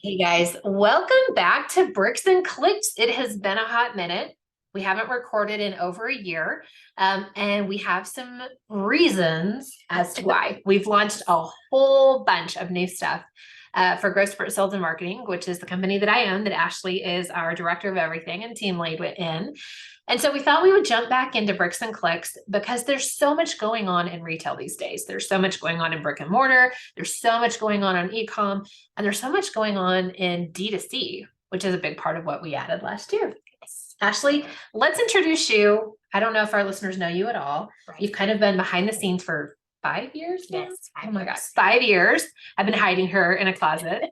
Hey guys, welcome back to Bricks and Clicks. It has been a hot minute. We haven't recorded in over a year, and we have some reasons as to why. We've launched a whole bunch of new stuff for Spurt Sales and Marketing, which is the company that I own, that Ashlee is our director of everything and team lead in. And so we thought we would jump back into Bricks and Clicks because there's so much going on in retail these days. There's so much going on in brick and mortar. There's so much going on e-com, and there's so much going on in D2C, which is a big part of what we added last year. Ashlee, let's introduce you. I don't know if our listeners know you at all. Right. You've kind of been behind the scenes for 5 years now? Yes. Oh my gosh, 5 years. I've been hiding her in a closet.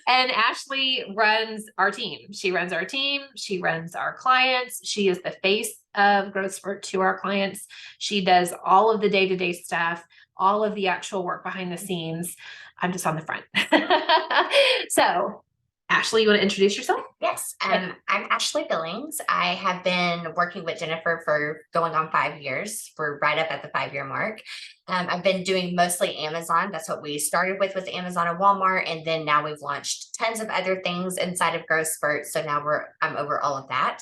And Ashlee runs our team. She runs our team. She runs our clients. She is the face of Growth Spurt to our clients. She does all of the day-to-day stuff, all of the actual work behind the scenes. I'm just on the front. So Ashlee, you want to introduce yourself? Yes. I'm Ashlee Billings. I have been working with Jennifer for going on 5 years. We're right up at the 5-year mark. I've been doing mostly Amazon. That's what we started with Amazon and Walmart. And then now we've launched tons of other things inside of Growth Spurt. So now I'm over all of that.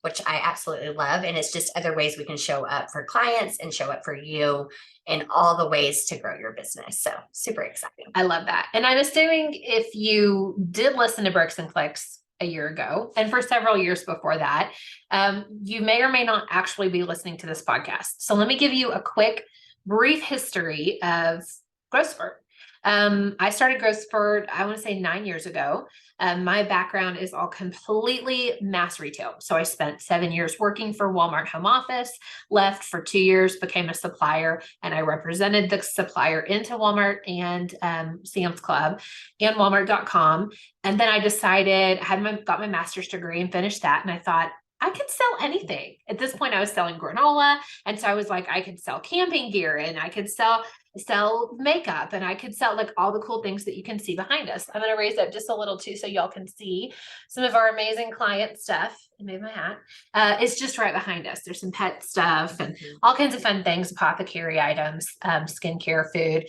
Which I absolutely love. And it's just other ways we can show up for clients and show up for you in all the ways to grow your business. So super exciting. I love that. And I'm assuming if you did listen to Bricks and Clicks a year ago, and for several years before that, you may or may not actually be listening to this podcast. So let me give you a quick, brief history of Growth Spurt. I started Growth Spurt, I want to say 9 years ago. My background is all completely mass retail. So I spent 7 years working for Walmart home office, left for 2 years, became a supplier, and I represented the supplier into Walmart and Sam's Club and Walmart.com. And then I decided, got my master's degree and finished that. And I thought, I could sell anything. At this point, I was selling granola. And so I was like, I could sell camping gear, and I could sell makeup, and I could sell like all the cool things that you can see behind us. I'm going to raise up just a little too, so y'all can see some of our amazing client stuff. I made my hat. It's just right behind us. There's some pet stuff and all kinds of fun things, apothecary items, skincare, food.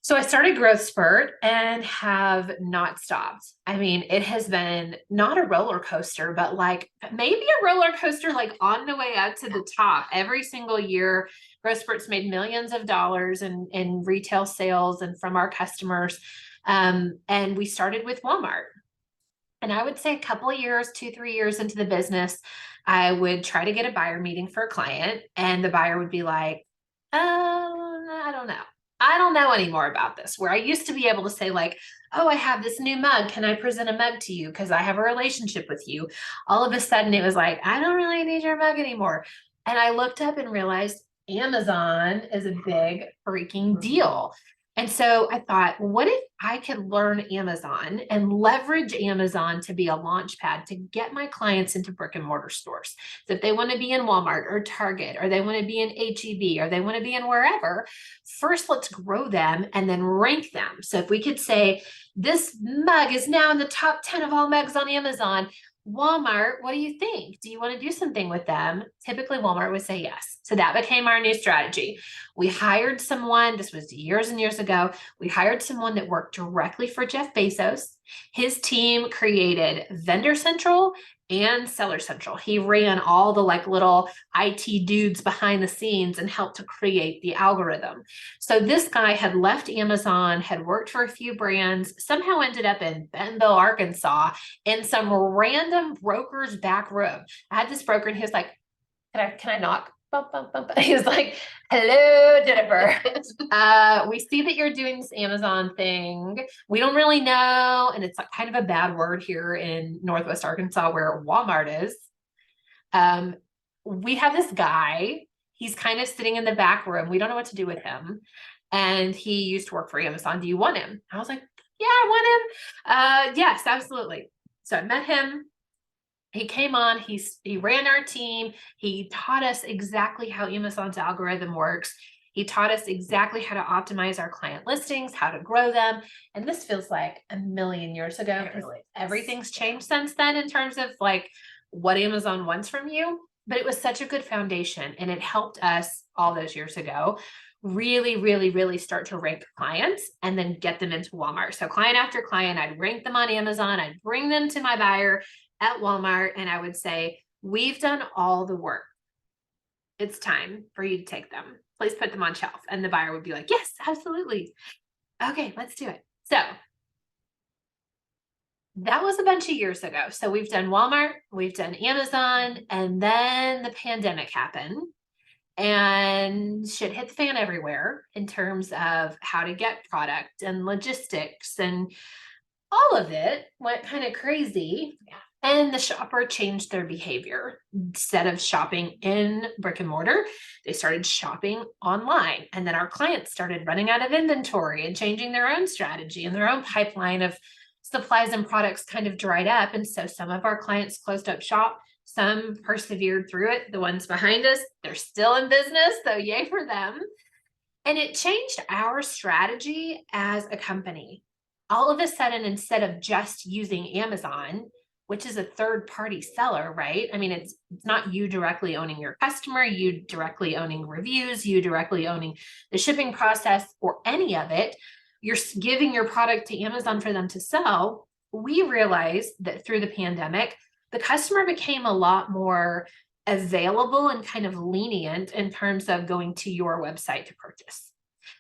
So I started Growth Spurt and have not stopped. I mean, it has been not a roller coaster, but like maybe a roller coaster, like on the way up to the top. Every single year, Growth Spurt's made millions of dollars in retail sales and from our customers. And we started with Walmart. And I would say a couple of years, 2-3 years into the business, I would try to get a buyer meeting for a client, and the buyer would be like, I don't know. I don't know anymore about this. Where I used to be able to say like, oh, I have this new mug. Can I present a mug to you? Because I have a relationship with you. All of a sudden it was like, I don't really need your mug anymore. And I looked up and realized Amazon is a big freaking deal. And so I thought, what if I could learn Amazon and leverage Amazon to be a launch pad to get my clients into brick and mortar stores? So if they want to be in Walmart or Target, or they want to be in HEB, or they want to be in wherever, first let's grow them and then rank them. So if we could say, this mug is now in the top 10 of all mugs on Amazon, Walmart, what do you think? Do you want to do something with them? Typically, Walmart would say yes. So that became our new strategy. We hired someone, this was years and years ago. We hired someone that worked directly for Jeff Bezos. His team created Vendor Central and Seller Central. He ran all the like little IT dudes behind the scenes and helped to create the algorithm. So this guy had left Amazon, had worked for a few brands, somehow ended up in Bentonville, Arkansas, in some random broker's back room. I had this broker and he was like, can I knock? Bump, bump, bump. He was like, hello, Jennifer. We see that you're doing this Amazon thing. We don't really know. And it's like kind of a bad word here in Northwest Arkansas where Walmart is. We have this guy. He's kind of sitting in the back room. We don't know what to do with him. And he used to work for Amazon. Do you want him? I was like, yeah, I want him. Yes, absolutely. So I met him. He came on, he ran our team. He taught us exactly how Amazon's algorithm works. He taught us exactly how to optimize our client listings, how to grow them. And this feels like a million years ago. Really, everything's changed since then in terms of like what Amazon wants from you. But it was such a good foundation, and it helped us all those years ago really, really, really start to rank clients and then get them into Walmart. So client after client, I'd rank them on Amazon. I'd bring them to my buyer at Walmart. And I would say, we've done all the work. It's time for you to take them. Please put them on shelf. And the buyer would be like, yes, absolutely. Okay, let's do it. So that was a bunch of years ago. So we've done Walmart, we've done Amazon, and then the pandemic happened and shit hit the fan everywhere in terms of how to get product and logistics, and all of it went kind of crazy. And the shopper changed their behavior. Instead of shopping in brick and mortar, they started shopping online. And then our clients started running out of inventory and changing their own strategy, and their own pipeline of supplies and products kind of dried up. And so some of our clients closed up shop. Some persevered through it. The ones behind us, they're still in business, so yay for them. And it changed our strategy as a company. All of a sudden, instead of just using Amazon, which is a third-party seller, right? I mean, it's not you directly owning your customer, you directly owning reviews, you directly owning the shipping process or any of it. You're giving your product to Amazon for them to sell. We realized that through the pandemic, the customer became a lot more available and kind of lenient in terms of going to your website to purchase.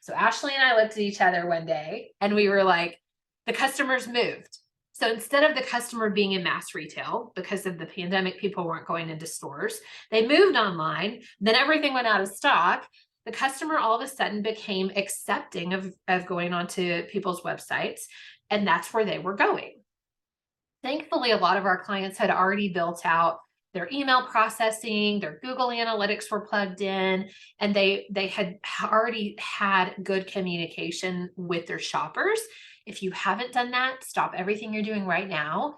So Ashlee and I looked at each other one day and we were like, the customers moved. So instead of the customer being in mass retail, because of the pandemic, people weren't going into stores, they moved online, then everything went out of stock. The customer all of a sudden became accepting of going onto people's websites, and that's where they were going. Thankfully, a lot of our clients had already built out their email processing, their Google Analytics were plugged in, and they had already had good communication with their shoppers. If you haven't done that, stop everything you're doing right now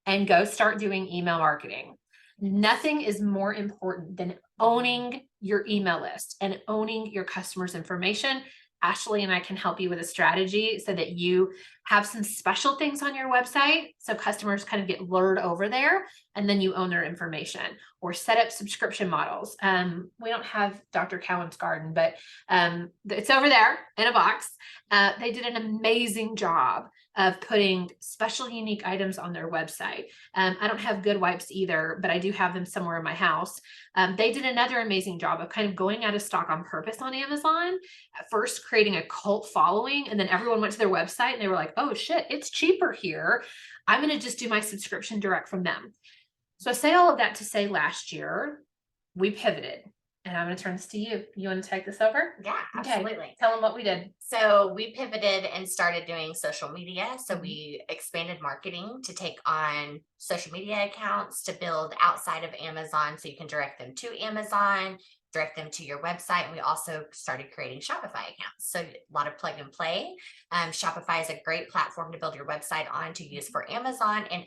and go start doing email marketing. Nothing is more important than owning your email list and owning your customers' information. Ashlee and I can help you with a strategy so that you have some special things on your website so customers kind of get lured over there and then you own their information, or set up subscription models. We don't have Dr. Cowan's garden, but it's over there in a box. They did an amazing job of putting special unique items on their website. I don't have good wipes either, but I do have them somewhere in my house. They did another amazing job of kind of going out of stock on purpose on Amazon, at first creating a cult following, and then everyone went to their website and they were like, oh shit, it's cheaper here. I'm going to just do my subscription direct from them. So I say all of that to say last year we pivoted, and I'm going to turn this to you. You want to take this over? Yeah, absolutely. Okay. Tell them what we did. So we pivoted and started doing social media. So we expanded marketing to take on social media accounts to build outside of Amazon, so you can direct them to Amazon, direct them to your website. And we also started creating Shopify accounts. So a lot of plug and play. Shopify is a great platform to build your website on to use for Amazon and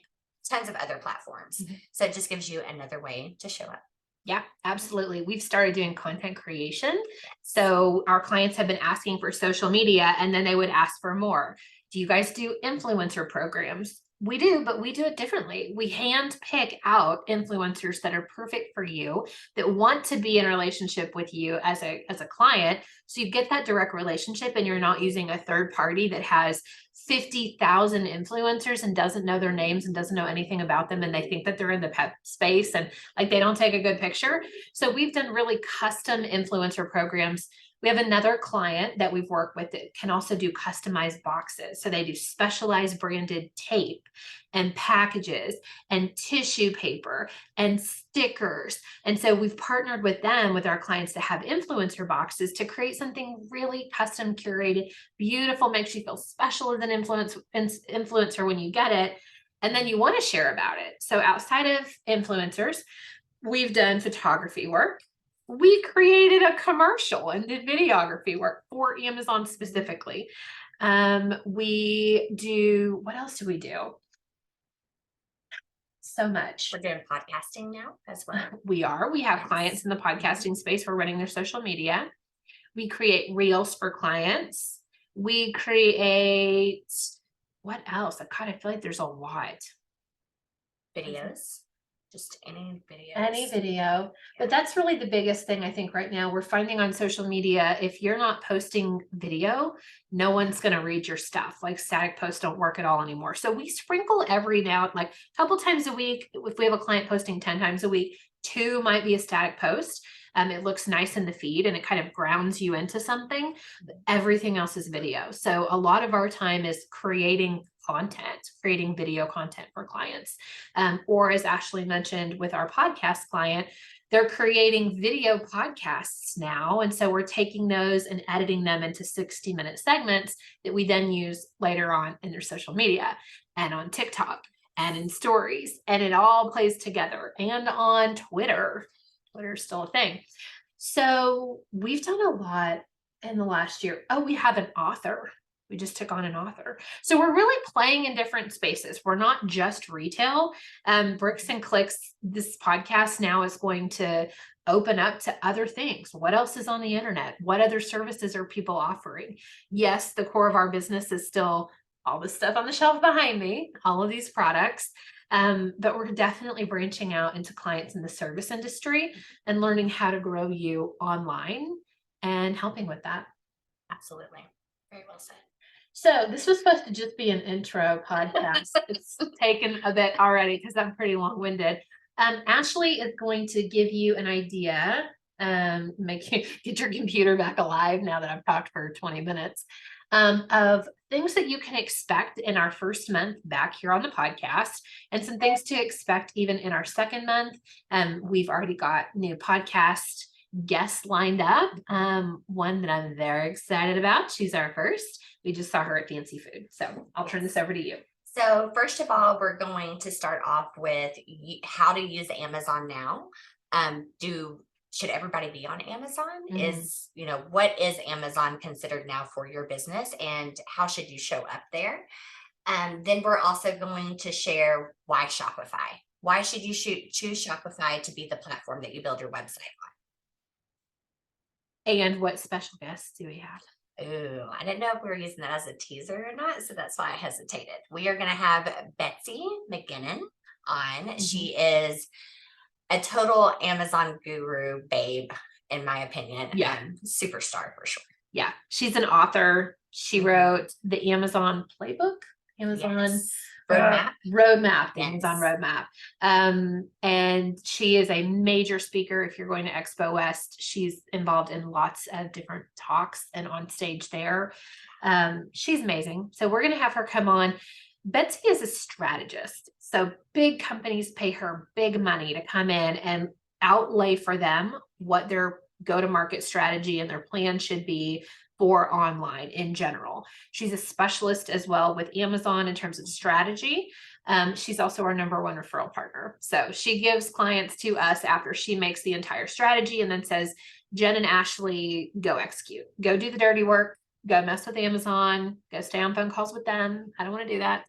tons of other platforms. So it just gives you another way to show up. Yeah, absolutely. We've started doing content creation. So our clients have been asking for social media, and then they would ask for more. Do you guys do influencer programs? We do, but we do it differently. We hand pick out influencers that are perfect for you, that want to be in a relationship with you as a client. So you get that direct relationship, and you're not using a third party that has 50,000 influencers and doesn't know their names and doesn't know anything about them. And they think that they're in the pet space and like they don't take a good picture. So we've done really custom influencer programs. We have another client that we've worked with that can also do customized boxes. So they do specialized branded tape and packages and tissue paper and stickers. And so we've partnered with them, with our clients, to have influencer boxes to create something really custom curated, beautiful, makes you feel special as an influencer when you get it. And then you want to share about it. So outside of influencers, we've done photography work. We created a commercial and did videography work for Amazon specifically. We do, what else do we do? So much. We're doing podcasting now as well. We have clients in the podcasting space. We're running their social media. We create reels for clients. We create, what else? God, I feel like there's a lot. Videos. Just any videos. Any video, but that's really the biggest thing I think right now. We're finding on social media, if you're not posting video, no one's going to read your stuff. Like static posts don't work at all anymore. So we sprinkle every now, like a couple times a week. If we have a client posting 10 times a week, 2 might be a static post. It looks nice in the feed and it kind of grounds you into something. But everything else is video. So a lot of our time is creating video content for clients. Or as Ashlee mentioned with our podcast client, they're creating video podcasts now. And so we're taking those and editing them into 60-minute segments that we then use later on in their social media and on TikTok and in stories. And it all plays together, and on Twitter. Twitter's still a thing. So we've done a lot in the last year. Oh, we have an author. We just took on an author. So we're really playing in different spaces. We're not just retail. Bricks and Clicks, this podcast now is going to open up to other things. What else is on the internet? What other services are people offering? Yes, the core of our business is still all the stuff on the shelf behind me, all of these products. But we're definitely branching out into clients in the service industry and learning how to grow you online and helping with that. Absolutely. Very well said. So this was supposed to just be an intro podcast. It's taken a bit already because I'm pretty long-winded. Ashlee is going to give you an idea, make you get your computer back alive now that I've talked for 20 minutes, of things that you can expect in our first month back here on the podcast, and some things to expect even in our second month. We've already got new podcast guests lined up. One that I'm very excited about. She's our first. We just saw her at Fancy Food. So I'll turn this over to you. So first of all, we're going to start off with how to use Amazon now. Should everybody be on Amazon? Mm-hmm. What is Amazon considered now for your business, and how should you show up there? Then we're also going to share why Shopify. Why should you choose Shopify to be the platform that you build your website on? And what special guests do we have? Ooh, I didn't know if we were using that as a teaser or not, so that's why I hesitated. We are going to have Betsy McGinnon on. Mm-hmm. She is a total Amazon guru babe, in my opinion. Yeah. Superstar for sure. Yeah. She's an author. She wrote the Amazon playbook, Roadmap, the Amazon Roadmap. And she is a major speaker. If you're going to Expo West, she's involved in lots of different talks and on stage there. She's amazing. So we're going to have her come on. Betsy is a strategist. So big companies pay her big money to come in and outlay for them what their go-to-market strategy and their plan should be for online in general. She's a specialist as well with Amazon in terms of strategy. She's also our #1 referral partner. So she gives clients to us after she makes the entire strategy and then says, Jen and Ashlee, go execute, go do the dirty work, go mess with Amazon, go stay on phone calls with them. I don't want to do that.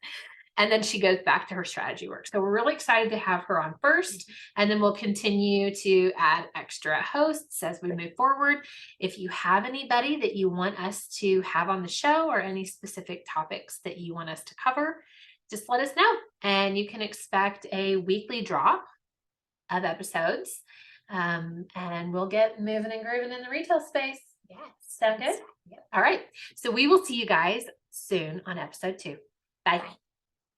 And then she goes back to her strategy work. So we're really excited to have her on first, and then we'll continue to add extra hosts as we move forward. If you have anybody that you want us to have on the show or any specific topics that you want us to cover, just let us know. And you can expect a weekly drop of episodes, and we'll get moving and grooving in the retail space. Yes. Sound good? Yep. All right. So we will see you guys soon on episode 2. Bye. Bye.